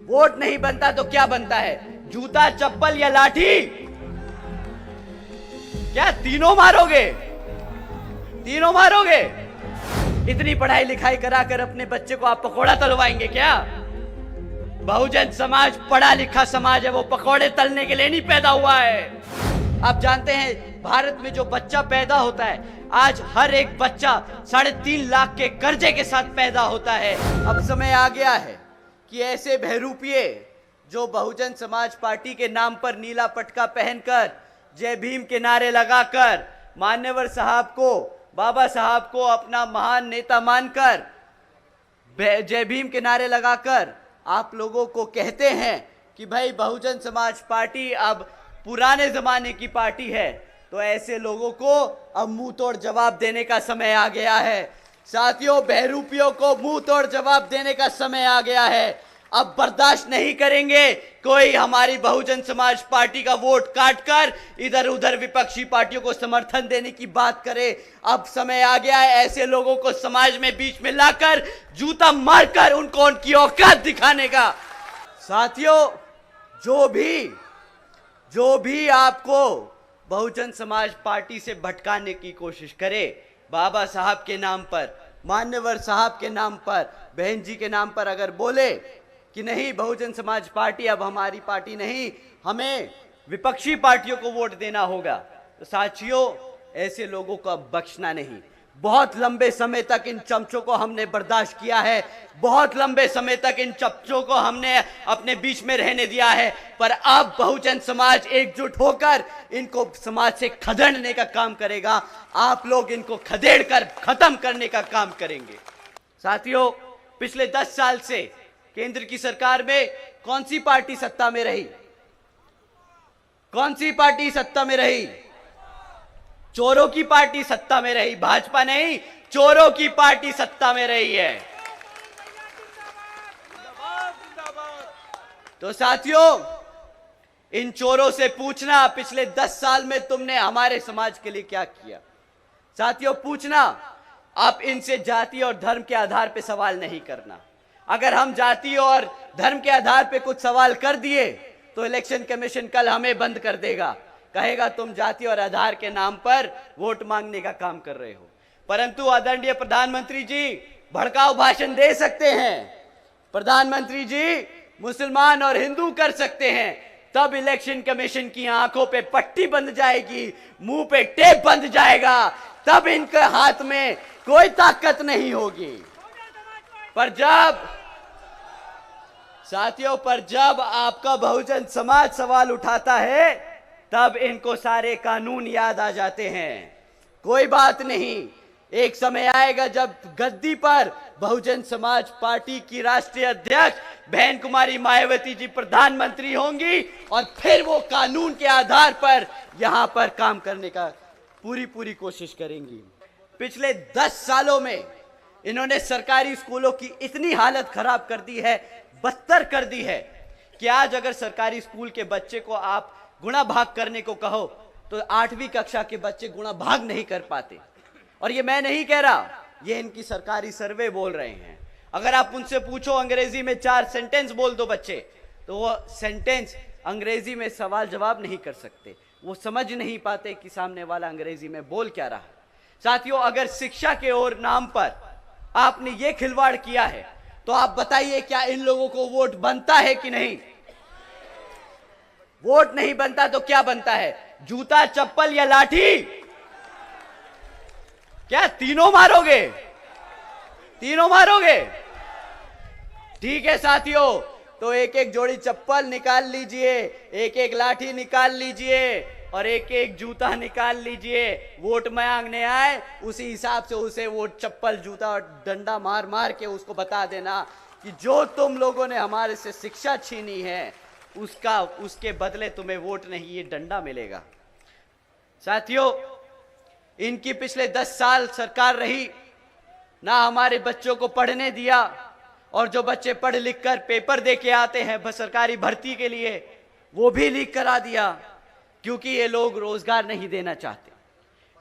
Vote नहीं बनता तो क्या बनता है? जूता, चप्पल या लाठी? क्या तीनों मारोगे? तीनों मारोगे? इतनी पढ़ाई लिखाई कराकर अपने बच्चे को आप पकोड़ा तलवाएंगे क्या? बहुजन समाज पढ़ा लिखा समाज है, वो पकोड़े तलने के लिए नहीं पैदा हुआ है। आप जानते हैं भारत में जो बच्चा पैदा होता है, आज हर एक बच्चा 3.5 लाख के कर्जे के साथ पैदा होता है। अब समय आ गया है कि ऐसे बहरूपिये जो बहुजन समाज पार्टी के नाम पर नीला पटका पहनकर, जय भीम के नारे लगाकर, मान्यवर साहब को, बाबा साहब को अपना महान नेता मानकर, जय भीम के नारे लगाकर आप लोगों को कहते हैं कि भाई बहुजन समाज पार्टी अब पुराने जमाने की पार्टी है, तो ऐसे लोगों को अब मुंह तोड़ जवाब देने का समय आ गया है। साथियों, बहरूपियों को मुंह तोड़ जवाब देने का समय आ गया है। अब बर्दाश्त नहीं करेंगे कोई हमारी बहुजन समाज पार्टी का वोट काटकर इधर उधर विपक्षी पार्टियों को समर्थन देने की बात करे। अब समय आ गया है ऐसे लोगों को समाज में बीच में लाकर जूता मारकर उनको उनकी औकात दिखाने का। साथियों, जो भी आपको बहुजन समाज पार्टी से भटकाने की कोशिश करे, बाबा साहब के नाम पर, मान्यवर साहब के नाम पर, बहन जी के नाम पर अगर बोले कि नहीं बहुजन समाज पार्टी अब हमारी पार्टी नहीं, हमें विपक्षी पार्टियों को वोट देना होगा, तो साथियों ऐसे लोगों को अब बख्शना नहीं। बहुत लंबे समय तक इन चमचों को हमने बर्दाश्त किया है, बहुत लंबे समय तक इन चमचों को हमने अपने बीच में रहने दिया है, पर अब बहुजन समाज एकजुट होकर इनको समाज से खदेड़ने का काम करेगा। आप लोग इनको खदेड़कर खत्म करने का काम करेंगे। साथियों, पिछले 10 साल से केंद्र की सरकार में कौन सी पार्टी सत्ता में रही? कौन सी पार्टी सत्ता में रही? चोरों की पार्टी सत्ता में रही, भाजपा नहीं, चोरों की पार्टी सत्ता में रही है। तो साथियों, इन चोरों से पूछना पिछले 10 साल में तुमने हमारे समाज के लिए क्या किया। साथियों, पूछना, आप इनसे जाति और धर्म के आधार पे सवाल नहीं करना। अगर हम जाति और धर्म के आधार पे कुछ सवाल कर दिए तो इलेक्शन कमीशन कल हमें बंद कर देगा, कहेगा तुम जाति और आधार के नाम पर वोट मांगने का काम कर रहे हो। परंतु आदरणीय प्रधानमंत्री जी भड़काऊ भाषण दे सकते हैं, प्रधानमंत्री जी मुसलमान और हिंदू कर सकते हैं, तब इलेक्शन कमीशन की आंखों पे पट्टी बंध जाएगी, मुंह पे टेप बंध जाएगा, तब इनके हाथ में कोई ताकत नहीं होगी। पर जब आपका बहुजन समाज सवाल उठाता है, तब इनको सारे कानून याद आ जाते हैं। कोई बात नहीं, एक समय आएगा जब गद्दी पर बहुजन समाज पार्टी की राष्ट्रीय अध्यक्ष बहन कुमारी मायावती जी प्रधानमंत्री होंगी और फिर वो कानून के आधार पर यहां पर काम करने का पूरी कोशिश करेंगी। पिछले 10 सालों में इन्होंने सरकारी स्कूलों की इतनी हालत खराब कर दी है, बदतर कर दी है कि आज अगर सरकारी स्कूल के बच्चे को आप गुणा भाग करने को कहो तो 8वीं कक्षा के बच्चे गुणा भाग नहीं कर पाते। और ये मैं नहीं कह रहा, ये इनकी सरकारी सर्वे बोल रहे हैं। अगर आप उनसे पूछो अंग्रेजी में 4 सेंटेंस बोल दो बच्चे, तो वो सेंटेंस अंग्रेजी में सवाल जवाब नहीं कर सकते, वो समझ नहीं पाते कि सामने वाला अंग्रेजी में बोल क्या रहा है। साथियों, अगर शिक्षा के और नाम पर आपने ये खिलवाड़ किया है, तो आप बताइए क्या इन लोगों को वोट बनता है कि नहीं? वोट नहीं बनता तो क्या बनता है? जूता, चप्पल या लाठी? क्या तीनों मारोगे? तीनों मारोगे? ठीक है साथियों, तो एक एक जोड़ी चप्पल निकाल लीजिए, एक एक लाठी निकाल लीजिए और एक एक जूता निकाल लीजिए। वोट मांगने आए उसी हिसाब से उसे वोट, चप्पल, जूता और डंडा मार मार के उसको बता देना कि जो तुम लोगों ने हमारे से शिक्षा छीनी है उसके बदले तुम्हें वोट नहीं, ये डंडा मिलेगा। साथियों, इनकी पिछले 10 साल सरकार रही, ना हमारे बच्चों को पढ़ने दिया, और जो बच्चे पढ़ लिख कर पेपर दे के आते हैं सरकारी भर्ती के लिए, वो भी लीक करा दिया, क्योंकि ये लोग रोजगार नहीं देना चाहते।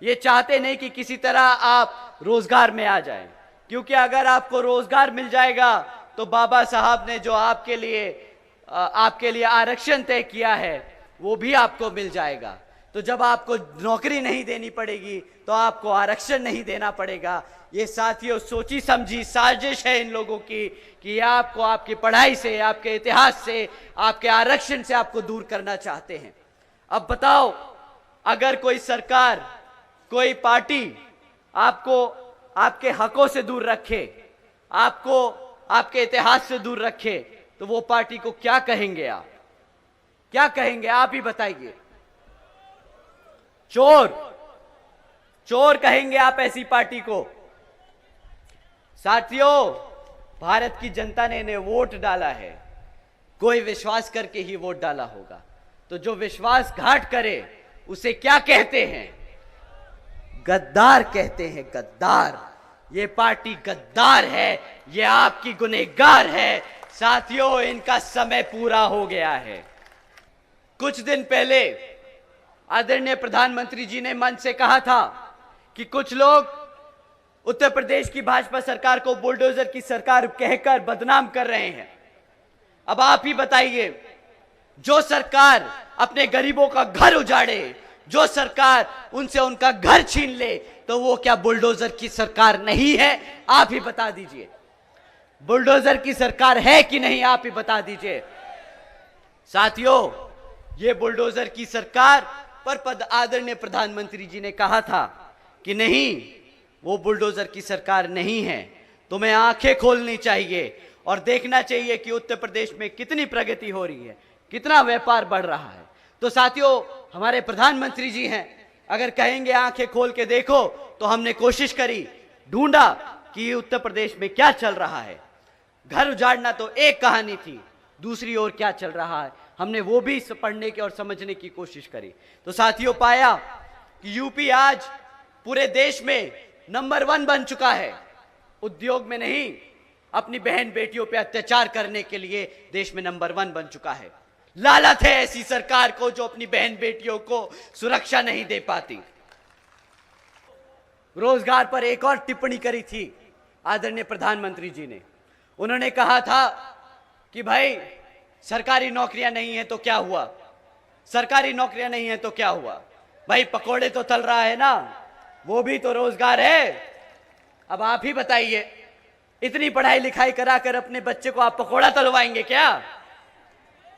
ये चाहते नहीं कि किसी तरह आप रोजगार में आ जाएं, क्योंकि अगर आपको रोजगार मिल जाएगा तो बाबा साहब ने जो आपके लिए आपके लिए आरक्षण तय किया है वो भी आपको मिल जाएगा। तो जब आपको नौकरी नहीं देनी पड़ेगी तो आपको आरक्षण नहीं देना पड़ेगा। ये साथियों सोची समझी साजिश है इन लोगों की कि आपको आपकी पढ़ाई से, आपके इतिहास से, आपके आरक्षण से आपको दूर करना चाहते हैं। अब बताओ, अगर कोई सरकार, कोई पार्टी आपको आपके हकों से दूर रखे, आपको आपके इतिहास से दूर रखे, तो वो पार्टी को क्या कहेंगे आप? क्या कहेंगे आप ही बताइए। चोर, चोर कहेंगे आप ऐसी पार्टी को। साथियों, भारत की जनता ने इन्हें वोट डाला है, कोई विश्वास करके ही वोट डाला होगा। तो जो विश्वासघात करे उसे क्या कहते हैं? गद्दार कहते हैं, गद्दार। ये पार्टी गद्दार है, ये आपकी गुनहगार है। साथियों, इनका समय पूरा हो गया है। कुछ दिन पहले आदरणीय प्रधानमंत्री जी ने मंच से कहा था कि कुछ लोग उत्तर प्रदेश की भाजपा सरकार को बुलडोजर की सरकार कहकर बदनाम कर रहे हैं। अब आप ही बताइए, जो सरकार अपने गरीबों का घर उजाड़े, जो सरकार उनसे उनका घर छीन ले, तो वो क्या बुलडोजर की सरकार नहीं है? आप ही बता दीजिए। बुलडोजर की सरकार है कि नहीं, आप ही बता दीजिए। साथियों, ये बुलडोजर की सरकार पर आदरणीय प्रधानमंत्री जी ने कहा था कि नहीं, वो बुलडोजर की सरकार नहीं है। तुम्हें आंखें खोलनी चाहिए और देखना चाहिए कि उत्तर प्रदेश में कितनी प्रगति हो रही है, कितना व्यापार बढ़ रहा है। तो साथियों, हमारे प्रधानमंत्री जी हैं, अगर कहेंगे आंखें खोल के देखो, तो हमने कोशिश करी, ढूंढा कि उत्तर प्रदेश में क्या चल रहा है। घर उजाड़ना तो एक कहानी थी, दूसरी ओर क्या चल रहा है हमने वो भी पढ़ने की और समझने की कोशिश करी। तो साथियों, पाया कि यूपी आज पूरे देश में नंबर 1 बन चुका है। उद्योग में नहीं, अपनी बहन बेटियों पे अत्याचार करने के लिए देश में नंबर 1 बन चुका है। लालच है ऐसी सरकार को जो अपनी बहन बेटियों को सुरक्षा नहीं दे पाती। रोजगार पर एक और टिप्पणी करी थी आदरणीय प्रधानमंत्री जी ने। उन्होंने कहा था कि भाई सरकारी नौकरियां नहीं है तो क्या हुआ, सरकारी नौकरियां नहीं है तो क्या हुआ, भाई पकोड़े तो तल रहा है ना, वो भी तो रोजगार है। अब आप ही बताइए, इतनी पढ़ाई लिखाई कराकर अपने बच्चे को आप पकोड़ा तलवाएंगे क्या?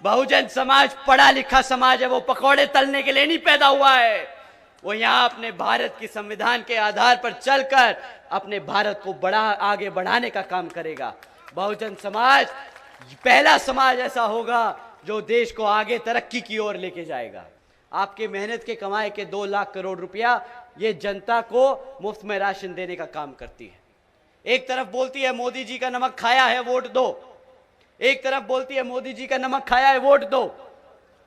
बहुजन समाज पढ़ा लिखा समाज है, वो पकोड़े तलने के लिए नहीं पैदा हुआ है। वो यहाँ अपने भारत की संविधान के आधार पर चलकर अपने भारत को आगे बढ़ाने का काम करेगा। बहुजन समाज पहला समाज ऐसा होगा जो देश को आगे तरक्की की ओर लेके जाएगा। आपके मेहनत के कमाए के 2 लाख करोड़ रुपया ये जनता को मुफ्त में राशन देने का काम करती है। एक तरफ बोलती है मोदी जी का नमक खाया है वोट दो, एक तरफ बोलती है मोदी जी का नमक खाया है वोट दो।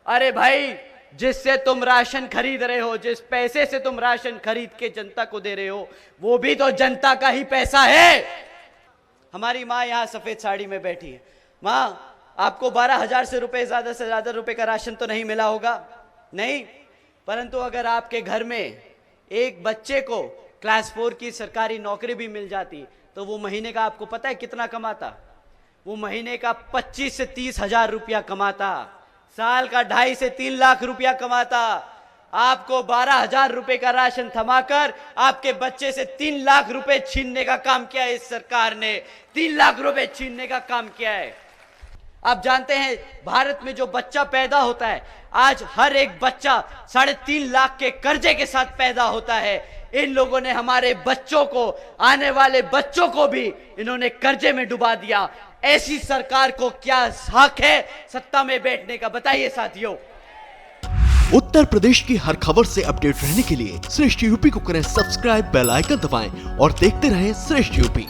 अरे भाई, जिससे तुम राशन खरीद रहे हो, जिस पैसे से तुम राशन खरीद के जनता को दे रहे हो, वो भी तो जनता का ही पैसा है। हमारी माँ यहाँ सफेद साड़ी में बैठी है। माँ, आपको 12,000 से ज्यादा रुपए का राशन तो नहीं मिला होगा, नहीं, परंतु अगर आपके घर में एक बच्चे को क्लास 4 की सरकारी नौकरी भी मिल जाती तो वो महीने का आपको पता है कितना कमाता? वो महीने का 25 से 30 हजार रुपया कमाता, साल का 2.5 से 3 लाख रुपया कमाता। आपको 12,000 रुपए का राशन थमाकर आपके बच्चे से 3 लाख रुपए छीनने का काम किया है इस सरकार ने। 3 लाख रुपए छीनने का काम किया है। आप जानते हैं भारत में जो बच्चा पैदा होता है, आज हर एक बच्चा 3.5 लाख के कर्जे के साथ पैदा होता है। इन लोगों ने हमारे बच्चों को, आने वाले बच्चों को भी इन्होंने कर्जे में डुबा दिया। ऐसी सरकार को क्या हक है सत्ता में बैठने का, बताइए साथियों। उत्तर प्रदेश की हर खबर से अपडेट रहने के लिए श्रेष्ठ यूपी को करें सब्सक्राइब, बेल आइकन दबाएं और देखते रहें श्रेष्ठ यूपी।